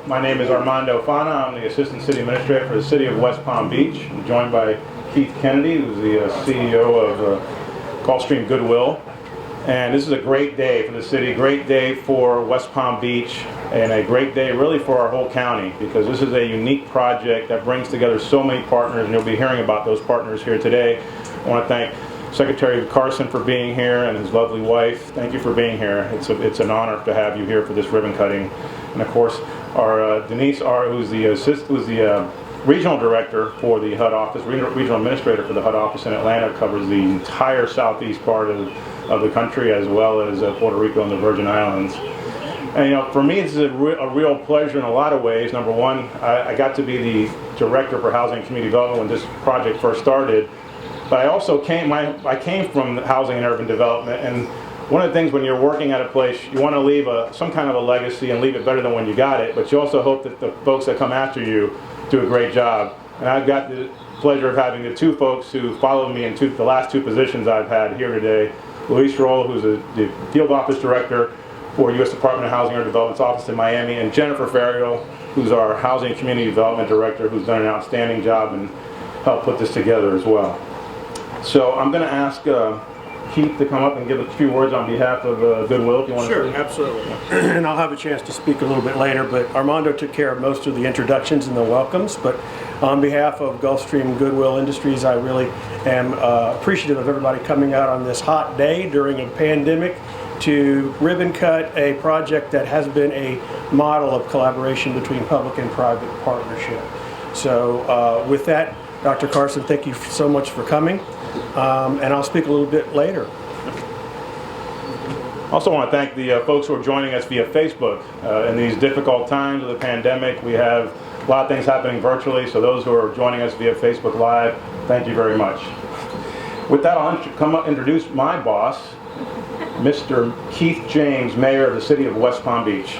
My name is Armando Fana. I'm the Assistant City Administrator for the City of West Palm Beach. I'm joined by Keith Kennedy, who's the CEO of Gulfstream Goodwill. And this is a great day for the city, great day for West Palm Beach, and a great day really for our whole county, because this is a unique project that brings together so many partners, and you'll be hearing about those partners here today. I want to thank Secretary Carson for being here and his lovely wife. Thank you for being here. It's an honor to have you here for this ribbon cutting. And of course, our Denise R., who's the regional director for the HUD office, regional administrator for the HUD office in Atlanta, covers the entire southeast part of the country, as well as Puerto Rico and the Virgin Islands. And you know, for me, this is a real pleasure in a lot of ways. Number one, I got to be the director for housing and community development when this project first started. But I also came from housing and urban development, and one of the things when you're working at a place, you want to leave some kind of a legacy and leave it better than when you got it, but you also hope that the folks that come after you do a great job. And I've got the pleasure of having the two folks who followed me in the last two positions I've had here today. Luis Roll, who's the Field Office Director for U.S. Department of Housing and Development's office in Miami, and Jennifer Ferriel, who's our Housing and Community Development Director, who's done an outstanding job and helped put this together as well. So I'm going to ask Keith to come up and give a few words on behalf of Goodwill, if you want to. Sure, absolutely. And I'll have a chance to speak a little bit later, but Armando took care of most of the introductions and the welcomes. But on behalf of Gulfstream Goodwill Industries, I really am appreciative of everybody coming out on this hot day during a pandemic to ribbon cut a project that has been a model of collaboration between public and private partnership. So with that, Dr. Carson, thank you so much for coming. And I'll speak a little bit later. Also want to thank the folks who are joining us via Facebook. In these difficult times of the pandemic, we have a lot of things happening virtually, so those who are joining us via Facebook Live, thank you very much. With that, I'll introduce my boss, Mr. Keith James, Mayor of the City of West Palm Beach.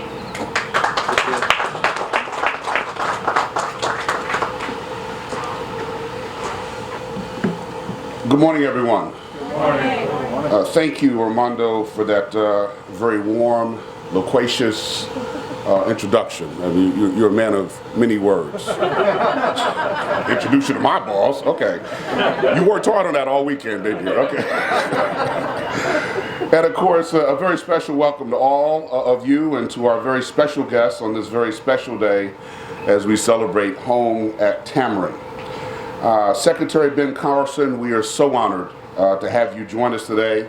Good morning, everyone. Good morning. Thank you, Armando, for that very warm, loquacious introduction. I mean, you're a man of many words. Introduce you to my boss? Okay. You worked hard on that all weekend, didn't you? Okay. And of course, a very special welcome to all of you and to our very special guests on this very special day as we celebrate Home at Tamarind. Secretary Ben Carson, we are so honored to have you join us today.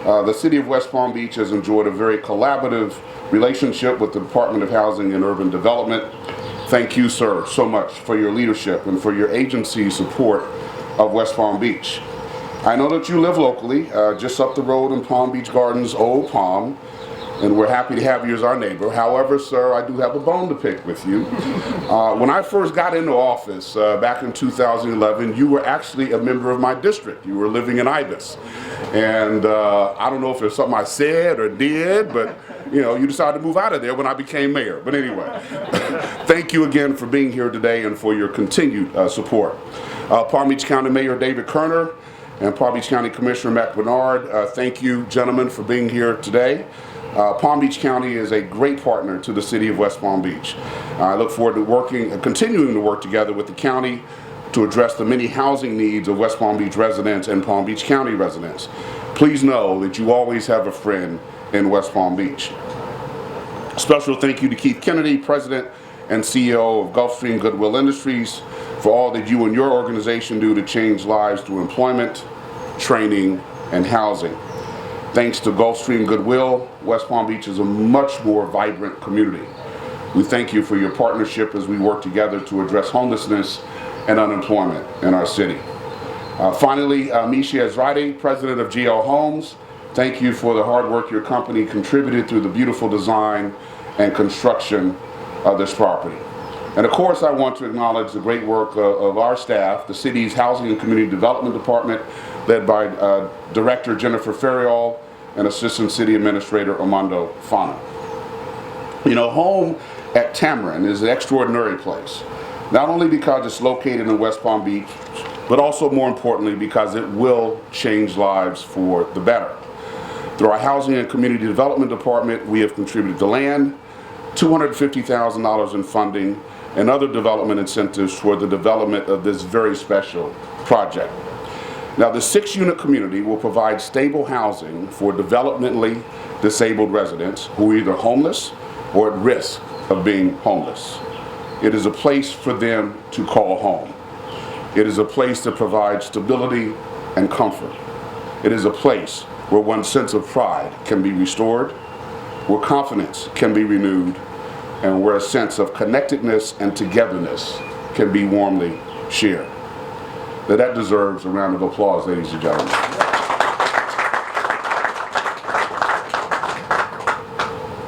The City of West Palm Beach has enjoyed a very collaborative relationship with the Department of Housing and Urban Development. Thank you, sir, so much for your leadership and for your agency's support of West Palm Beach. I know that you live locally, just up the road in Palm Beach Gardens, Old Palm, and we're happy to have you as our neighbor. However, sir, I do have a bone to pick with you. When I first got into office back in 2011, you were actually a member of my district. You were living in Ibis. And I don't know if there's something I said or did, but you know, you decided to move out of there when I became mayor. But anyway, thank you again for being here today and for your continued support. Palm Beach County Mayor David Kerner and Palm Beach County Commissioner Matt Bernard, thank you, gentlemen, for being here today. Palm Beach County is a great partner to the City of West Palm Beach. I look forward to continuing to work together with the county to address the many housing needs of West Palm Beach residents and Palm Beach County residents. Please know that you always have a friend in West Palm Beach. Special thank you to Keith Kennedy, President and CEO of Gulfstream Goodwill Industries, for all that you and your organization do to change lives through employment, training, and housing. Thanks to Gulfstream Goodwill, West Palm Beach is a much more vibrant community. We thank you for your partnership as we work together to address homelessness and unemployment in our city. Finally, Misha Ezrati, President of GL Homes, thank you for the hard work your company contributed through the beautiful design and construction of this property. And of course, I want to acknowledge the great work of our staff, the city's Housing and Community Development Department, led by Director Jennifer Ferriel and Assistant City Administrator Armando Fana. You know, Home at Tamarind is an extraordinary place, not only because it's located in West Palm Beach, but also more importantly because it will change lives for the better. Through our Housing and Community Development Department, we have contributed to land, $250,000 in funding and other development incentives for the development of this very special project. Now, the 6-unit community will provide stable housing for developmentally disabled residents who are either homeless or at risk of being homeless. It is a place for them to call home. It is a place that provides stability and comfort. It is a place where one's sense of pride can be restored, where confidence can be renewed, and where a sense of connectedness and togetherness can be warmly shared. Now that deserves a round of applause, ladies and gentlemen.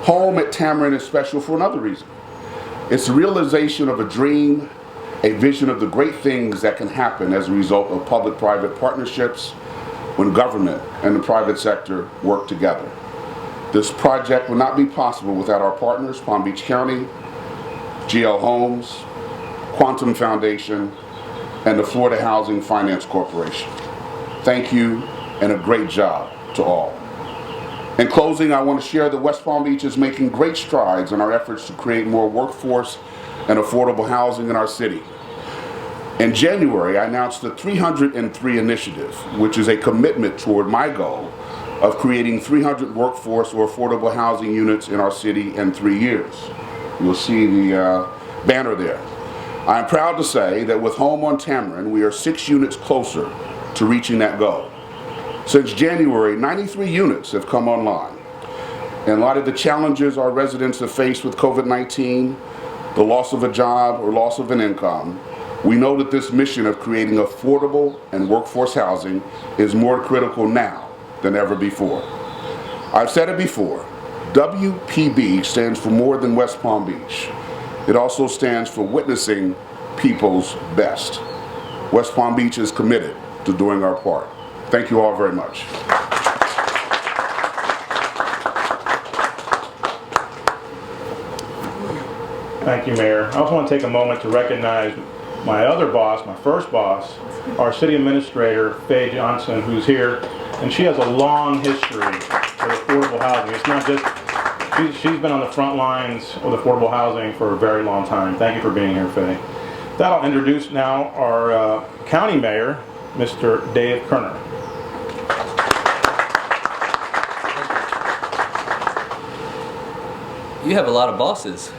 Home at Tamarind is special for another reason. It's the realization of a dream, a vision of the great things that can happen as a result of public-private partnerships when government and the private sector work together. This project would not be possible without our partners, Palm Beach County, GL Homes, Quantum Foundation, and the Florida Housing Finance Corporation. Thank you, and a great job to all. In closing, I want to share that West Palm Beach is making great strides in our efforts to create more workforce and affordable housing in our city. In January, I announced the 303 Initiative, which is a commitment toward my goal of creating 300 workforce or affordable housing units in our city in 3 years. You'll see the banner there. I am proud to say that with Home on Tamarind, we are 6 units closer to reaching that goal. Since January, 93 units have come online. In light of the challenges our residents have faced with COVID-19, the loss of a job or loss of an income, we know that this mission of creating affordable and workforce housing is more critical now than ever before. I've said it before, WPB stands for more than West Palm Beach. It also stands for witnessing people's best. West Palm Beach is committed to doing our part. Thank you all very much. Thank you, Mayor. I also want to take a moment to recognize my other boss, my first boss, our city administrator, Faye Johnson, who's here, and she has a long history with affordable housing. It's not just, she's been on the front lines with affordable housing for a very long time. Thank you for being here, Faye. That I'll introduce now our county mayor, Mr. Dave Kerner. You have a lot of bosses.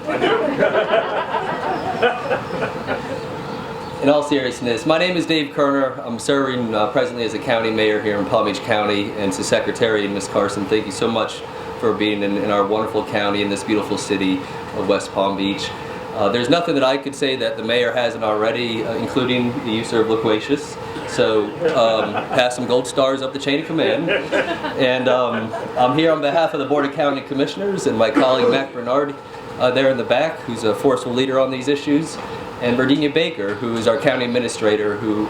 In all seriousness, my name is Dave Kerner. I'm serving presently as a county mayor here in Palm Beach County, and to Secretary Ms. Carson, thank you so much for being in our wonderful county, in this beautiful city of West Palm Beach. There's nothing that I could say that the mayor hasn't already, including the use of loquacious. So pass some gold stars up the chain of command. And I'm here on behalf of the Board of County Commissioners and my colleague Mac Bernard there in the back, who's a forceful leader on these issues, and Virginia Baker, who is our county administrator, who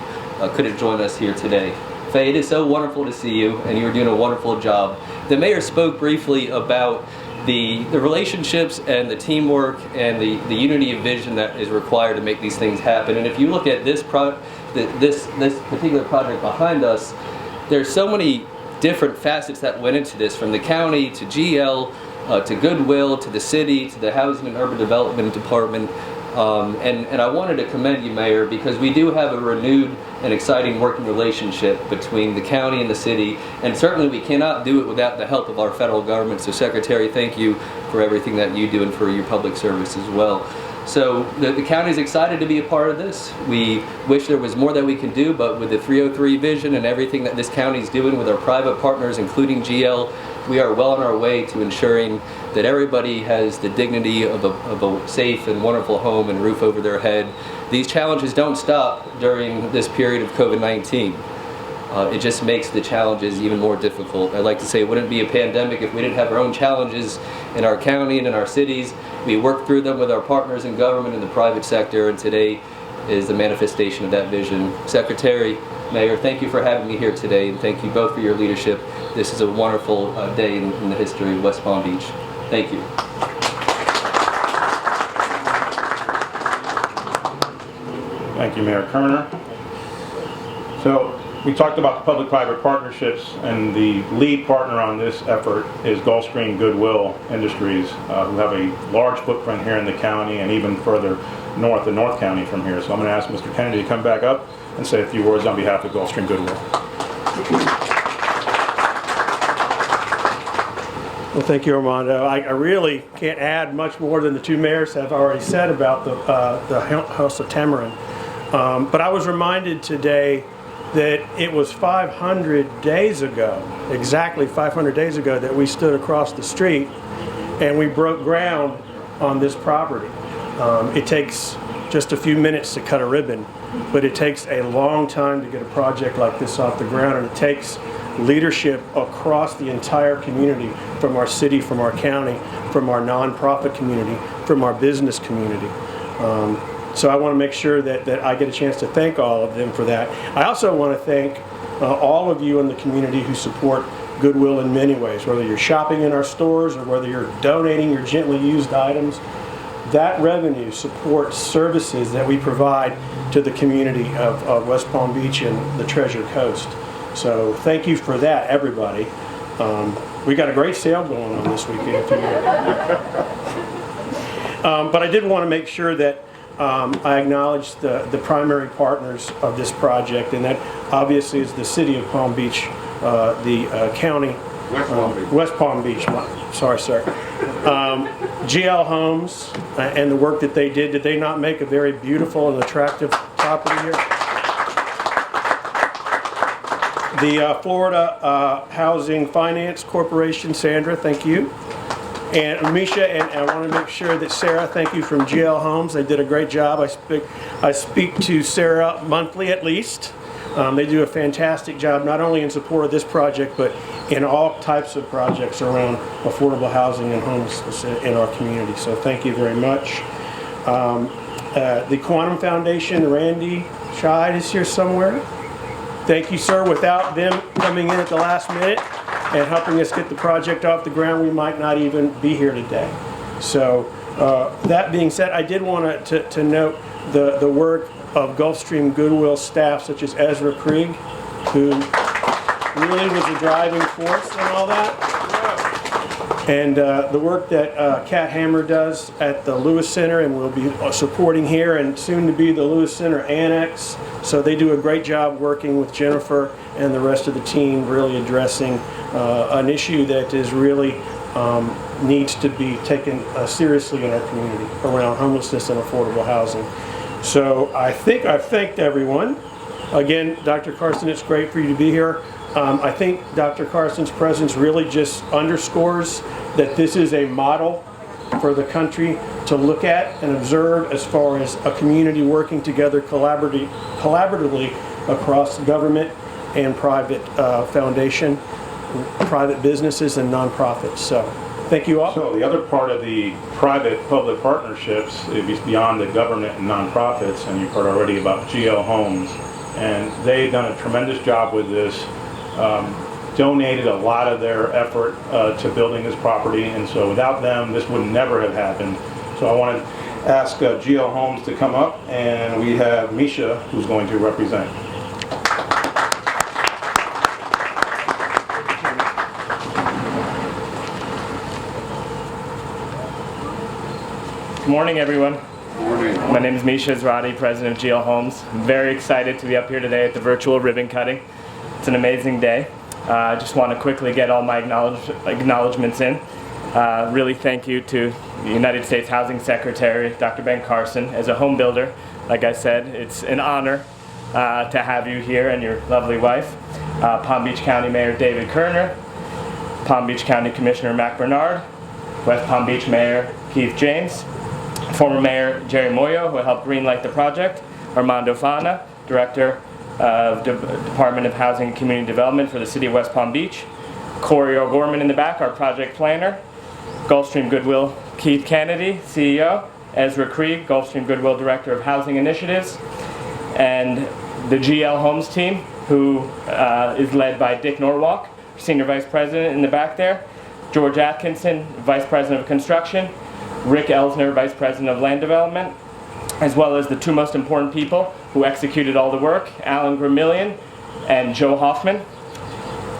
couldn't join us here today. Faye, it is so wonderful to see you, and you're doing a wonderful job. The mayor spoke briefly about the relationships and the teamwork and the unity of vision that is required to make these things happen. And if you look at this particular project behind us, there's so many different facets that went into this, from the county to GL to Goodwill to the city to the Housing and Urban Development Department. And I wanted to commend you, Mayor, because we do have a renewed and exciting working relationship between the county and the city, and certainly we cannot do it without the help of our federal government. So Secretary, thank you for everything that you do and for your public service as well. So the county is excited to be a part of this. We wish there was more that we can do, but with the 303 vision and everything that this county is doing with our private partners, including GL, we are well on our way to ensuring that everybody has the dignity of a safe and wonderful home and roof over their head. These challenges don't stop during this period of COVID-19. It just makes the challenges even more difficult. I like to say it wouldn't be a pandemic if we didn't have our own challenges in our county and in our cities. We work through them with our partners in government and the private sector, and today is the manifestation of that vision. Secretary, Mayor, thank you for having me here today, and thank you both for your leadership. This is a wonderful day in the history of West Palm Beach. Thank you. Thank you, Mayor Kerner. So We talked about the public-private partnerships, and the lead partner on this effort is Gulfstream Goodwill Industries, who have a large footprint here in the county and even further north in North County from here. So I'm going to ask Mr. Kennedy to come back up and say a few words on behalf of Gulfstream Goodwill. Well, thank you, Armando. I really can't add much more than the two mayors have already said about the House of Tamarind. But I was reminded today that it was 500 days ago, exactly 500 days ago, that we stood across the street and we broke ground on this property. It takes just a few minutes to cut a ribbon, but it takes a long time to get a project like this off the ground, and it takes leadership across the entire community, from our city, from our county, from our nonprofit community, from our business community. So I want to make sure that I get a chance to thank all of them for that. I also want to thank all of you in the community who support Goodwill in many ways, whether you're shopping in our stores or whether you're donating your gently used items. That revenue supports services that we provide to the community of West Palm Beach and the Treasure Coast. So thank you for that, everybody. We got a great sale going on this weekend. If you but I did want to make sure that I acknowledge the primary partners of this project, and that obviously is the city of Palm Beach, the county, West Palm Beach. Sorry, sir. GL Homes and the work that they did. Did they not make a very beautiful and attractive property here? The Florida Housing Finance Corporation, Sandra, thank you. And Misha, and I want to make sure that Sarah, thank you, from GL Homes. They did a great job. I speak to Sarah monthly at least. They do a fantastic job, not only in support of this project, but in all types of projects around affordable housing and homelessness in our community. So thank you very much. The Quantum Foundation, Randy Scheid is here somewhere. Thank you, sir. Without them coming in at the last minute and helping us get the project off the ground, we might not even be here today. So that being said, I did want to note the work of Gulfstream Goodwill staff, such as Ezra Krieg, who really was a driving force in all that. And the work that Kat Hammer does at the Lewis Center, and will be supporting here, and soon to be the Lewis Center Annex. So they do a great job working with Jennifer and the rest of the team, really addressing an issue that is really needs to be taken seriously in our community around homelessness and affordable housing. So I think I've thanked everyone. Again, Dr. Carson, it's great for you to be here. I think Dr. Carson's presence really just underscores that this is a model for the country to look at and observe, as far as a community working together collaboratively across government and private foundation, private businesses and nonprofits. So thank you all. So the other part of the private-public partnerships is beyond the government and nonprofits, and you've heard already about GL Homes, and they've done a tremendous job with this. Donated a lot of their effort to building this property, and so without them this would never have happened. So I want to ask GL Homes to come up, and we have Misha who's going to represent. Good morning, everyone. Good morning. My name is Misha Zrati, president of GL Homes. I'm very excited to be up here today at the virtual ribbon cutting. It's an amazing day. I just want to quickly get all my acknowledgments in. Really thank you to the United States Housing Secretary, Dr. Ben Carson. As a home builder, like I said, it's an honor to have you here and your lovely wife. Palm Beach County Mayor David Kerner, Palm Beach County Commissioner Mac Bernard, West Palm Beach Mayor Keith James, former Mayor Jerry Moyo, who helped greenlight the project, Armando Fana, Director of Department of Housing and Community Development for the City of West Palm Beach, Corey O'Gorman in the back, our project planner, Gulfstream Goodwill Keith Kennedy, CEO, Ezra Krieg, Gulfstream Goodwill Director of Housing Initiatives, and the GL Homes team, who is led by Dick Norwalk, Senior Vice President in the back there, George Atkinson, Vice President of Construction, Rick Elsner, Vice President of Land Development, as well as the two most important people who executed all the work, Alan Gramillion and Joe Hoffman.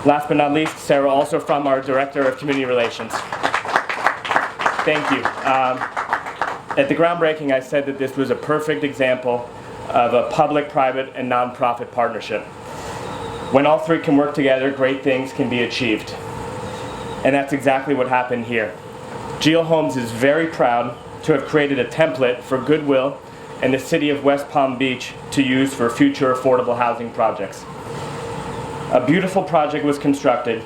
Last but not least, Sarah also from our Director of Community Relations. Thank you. At the groundbreaking, I said that this was a perfect example of a public, private, and nonprofit partnership. When all three can work together, great things can be achieved. And that's exactly what happened here. GL Homes is very proud to have created a template for Goodwill and the City of West Palm Beach to use for future affordable housing projects. A beautiful project was constructed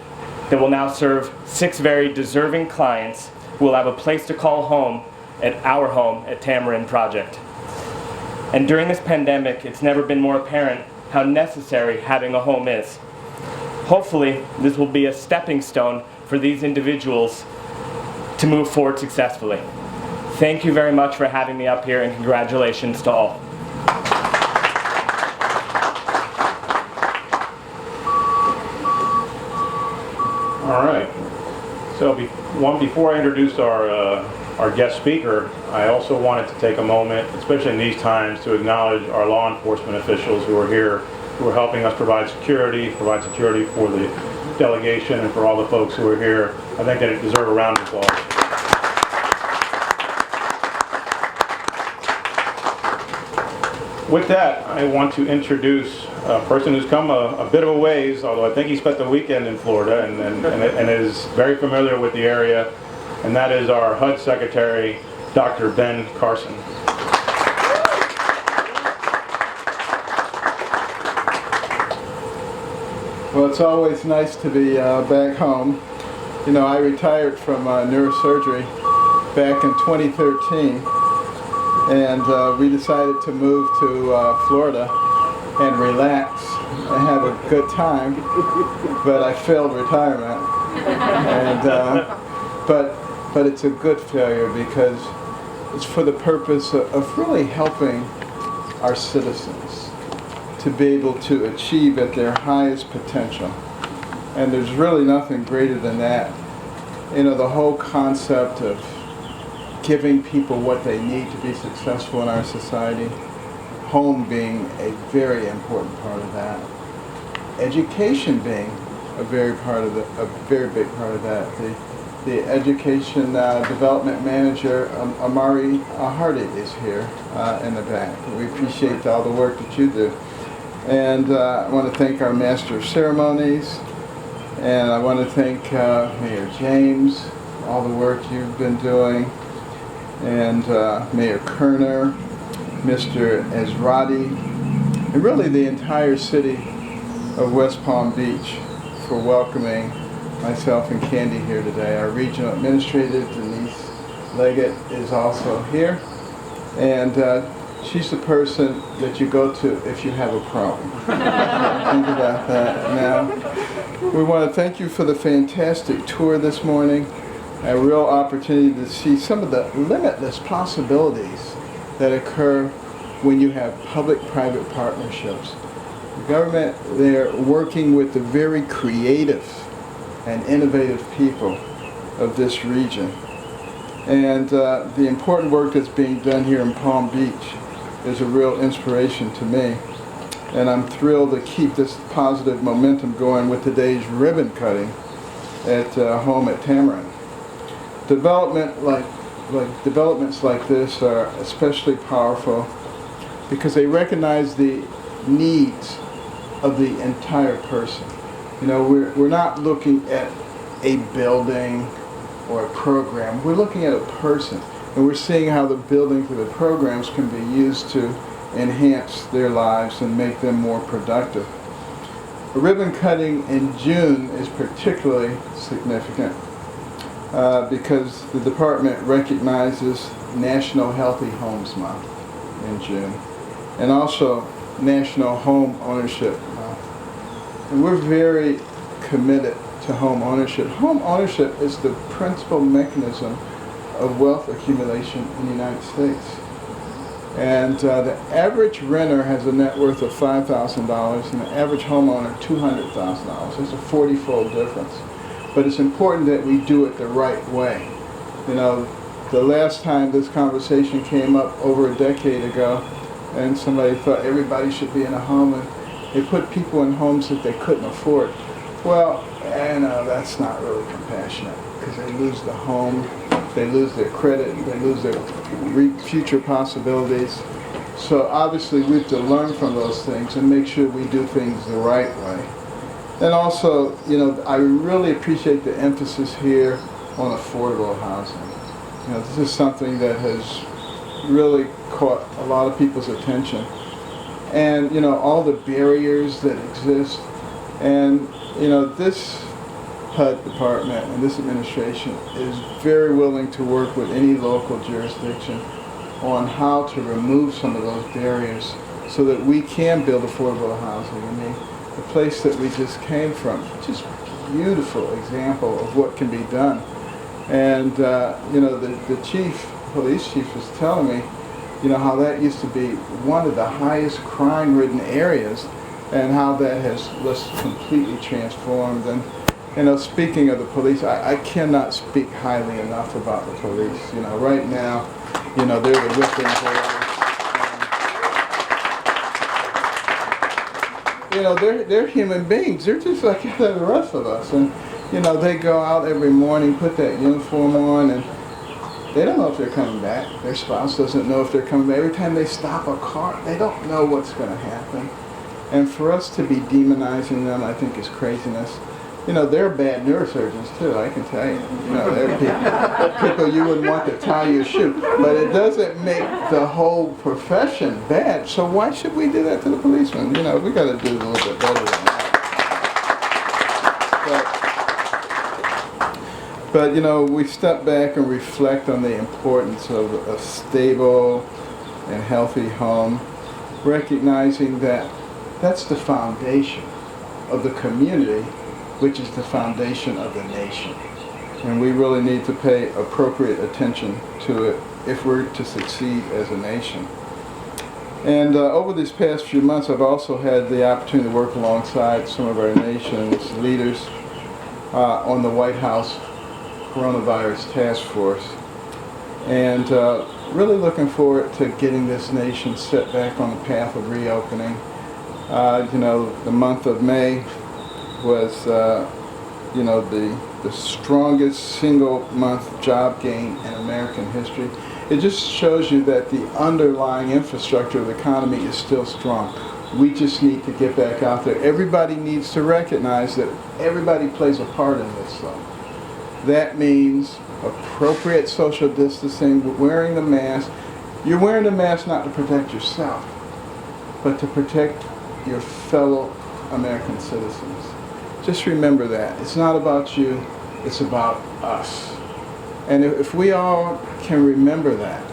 that will now serve 6 very deserving clients who will have a place to call home at our home at Tamarind Project. And during this pandemic, it's never been more apparent how necessary having a home is. Hopefully, this will be a stepping stone for these individuals to move forward successfully. Thank you very much for having me up here, and congratulations to all. All right. So before I introduce our guest speaker, I also wanted to take a moment, especially in these times, to acknowledge our law enforcement officials who are here, who are helping us provide security for the delegation and for all the folks who are here. I think they deserve a round of applause. With that, I want to introduce a person who's come a bit of a ways, although I think he spent the weekend in Florida and is very familiar with the area, and that is our HUD Secretary, Dr. Ben Carson. Well, it's always nice to be back home. You know, I retired from neurosurgery back in 2013, and we decided to move to Florida and relax and have a good time, but I failed retirement. And but it's a good failure because it's for the purpose of really helping our citizens to be able to achieve at their highest potential. And there's really nothing greater than that. You know, the whole concept of giving people what they need to be successful in our society, home being a very important part of that, education being a very big part of that. The education development manager, Amari Hardy, is here in the back. We appreciate all the work that you do. And I want to thank our Master of Ceremonies, and I want to thank Mayor James, all the work you've been doing, and Mayor Kerner, Mr. Ezrati, and really the entire city of West Palm Beach for welcoming myself and Candy here today. Our regional administrator, Denise Leggett, is also here, and she's the person that you go to if you have a problem. Think about that. Now, we want to thank you for the fantastic tour this morning, a real opportunity to see some of the limitless possibilities that occur when you have public-private partnerships. The government, they're working with the very creative and innovative people of this region. And the important work that's being done here in Palm Beach is a real inspiration to me. And I'm thrilled to keep this positive momentum going with today's ribbon cutting at home at Tamarind. Developments like this are especially powerful because they recognize the needs of the entire person. You know, we're not looking at a building or a program. We're looking at a person, and we're seeing how the buildings or the programs can be used to enhance their lives and make them more productive. A ribbon cutting in June is particularly significant because the department recognizes National Healthy Homes Month in June, and also National Home Ownership Month. And we're very committed to home ownership. Home ownership is the principal mechanism of wealth accumulation in the United States. And the average renter has a net worth of $5,000 and the average homeowner $200,000. There's a 40-fold difference. But it's important that we do it the right way. You know, the last time this conversation came up over a decade ago, and somebody thought everybody should be in a home, and They put people in homes that they couldn't afford. Well, that's not really compassionate, because they lose the home, they lose their credit, they lose their future possibilities. So obviously we have to learn from those things and make sure we do things the right way. And also, I really appreciate the emphasis here on affordable housing. This is something that has really caught a lot of people's attention. And, all the barriers that exist. And, this HUD department and this administration is very willing to work with any local jurisdiction on how to remove some of those barriers so that we can build affordable housing. I mean, the place that we just came from, just beautiful example of what can be done. And the police chief was telling me, how that used to be one of the highest crime-ridden areas, and how that has just completely transformed. And speaking of the police, I cannot speak highly enough about the police. Right now, they're the whipping boys. They're human beings. They're just like the rest of us. And they go out every morning, put that uniform on, and they don't know if they're coming back. Their spouse doesn't know if they're coming back. Every time they stop a car, they don't know what's going to happen. And for us to be demonizing them, I think, is craziness. They're bad neurosurgeons too, I can tell you. They're people you wouldn't want to tie your shoe. But it doesn't make the whole profession bad. So why should we do that to the policemen? We got to do a little bit better than that. But we step back and reflect on the importance of a stable and healthy home, recognizing that that's the foundation of the community, which is the foundation of the nation. And we really need to pay appropriate attention to it if we're to succeed as a nation. And over these past few months, I've also had the opportunity to work alongside some of our nation's leaders on the White House Coronavirus Task Force. And really looking forward to getting this nation set back on the path of reopening. The month of May was, the strongest single month job gain in American history. It just shows you that the underlying infrastructure of the economy is still strong. We just need to get back out there. Everybody needs to recognize that everybody plays a part in this, though. That means appropriate social distancing, wearing the mask. You're wearing the mask not to protect yourself, but to protect your fellow American citizens. Just remember that. It's not about you, it's about us. And if we all can remember that,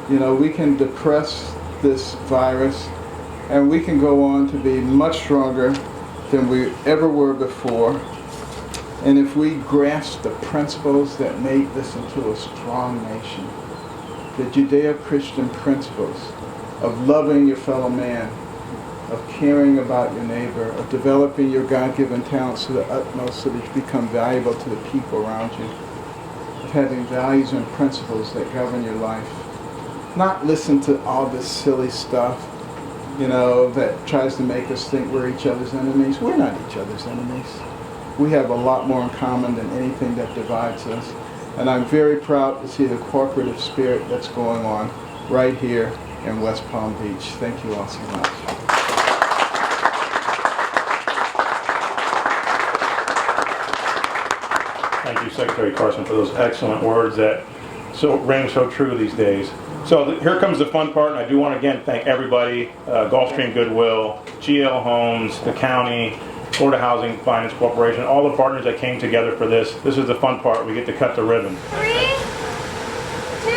we can depress this virus and we can go on to be much stronger than we ever were before. And if we grasp the principles that made this into a strong nation, the Judeo-Christian principles of loving your fellow man, of caring about your neighbor, of developing your God-given talents to the utmost so that you become valuable to the people around you, of having values and principles that govern your life. Not listen to all this silly stuff, that tries to make us think we're each other's enemies. We're not each other's enemies. We have a lot more in common than anything that divides us. And I'm very proud to see the cooperative spirit that's going on right here in West Palm Beach. Thank you all so much. Thank you, Secretary Carson, for those excellent words that ring so true these days. So here comes the fun part, and I do want to again thank everybody, Gulfstream Goodwill, GL Homes, the county, Florida Housing Finance Corporation, all the partners that came together for this. This is the fun part. We get to cut the ribbon. 3, 2,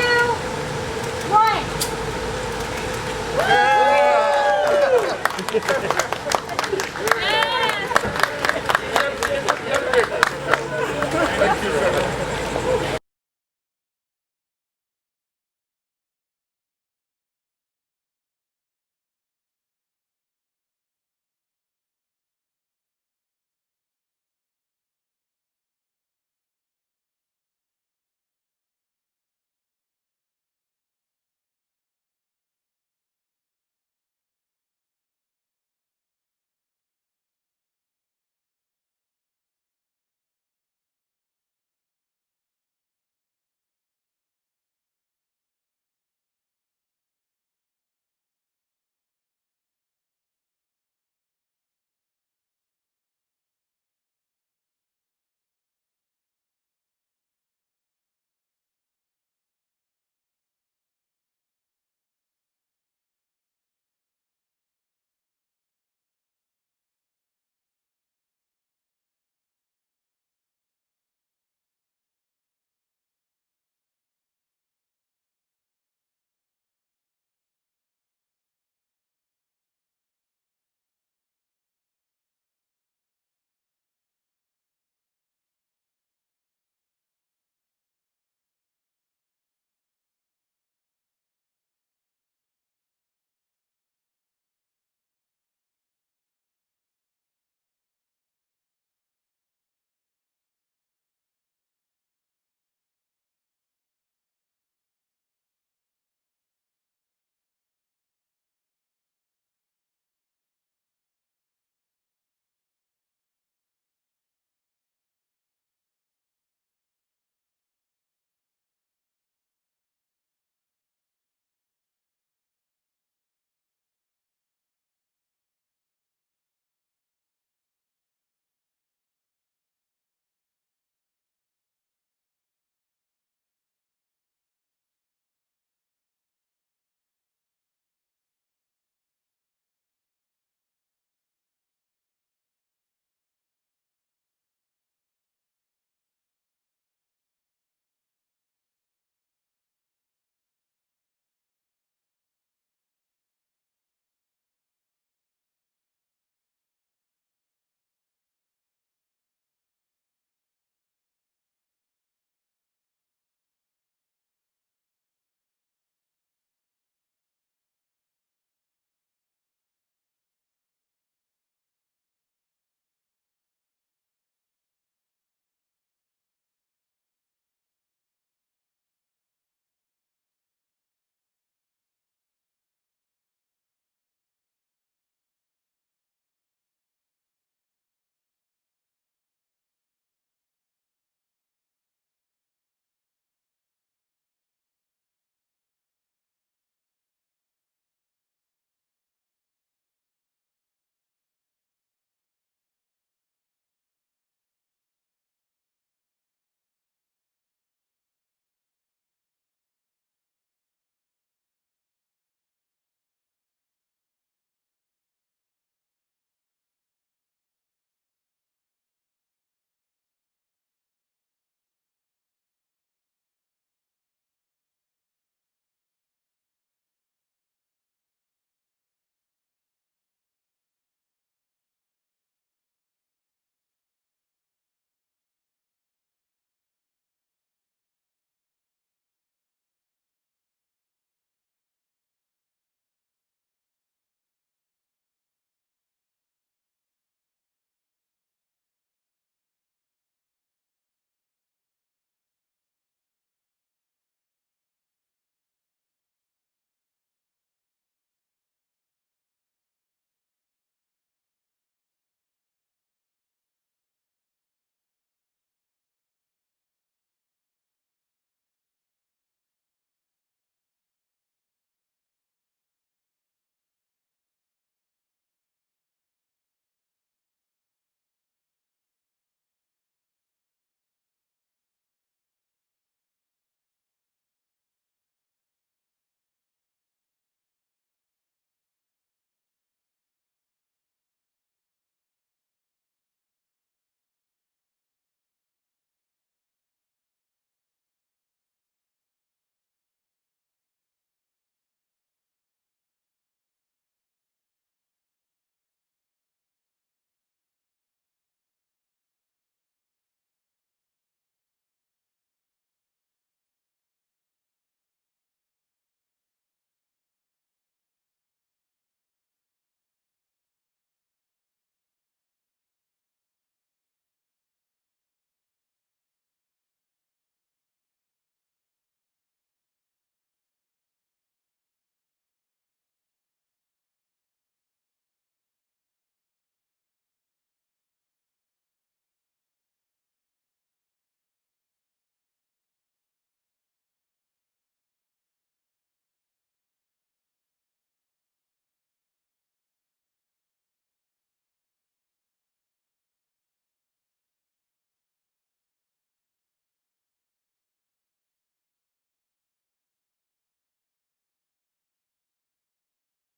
1.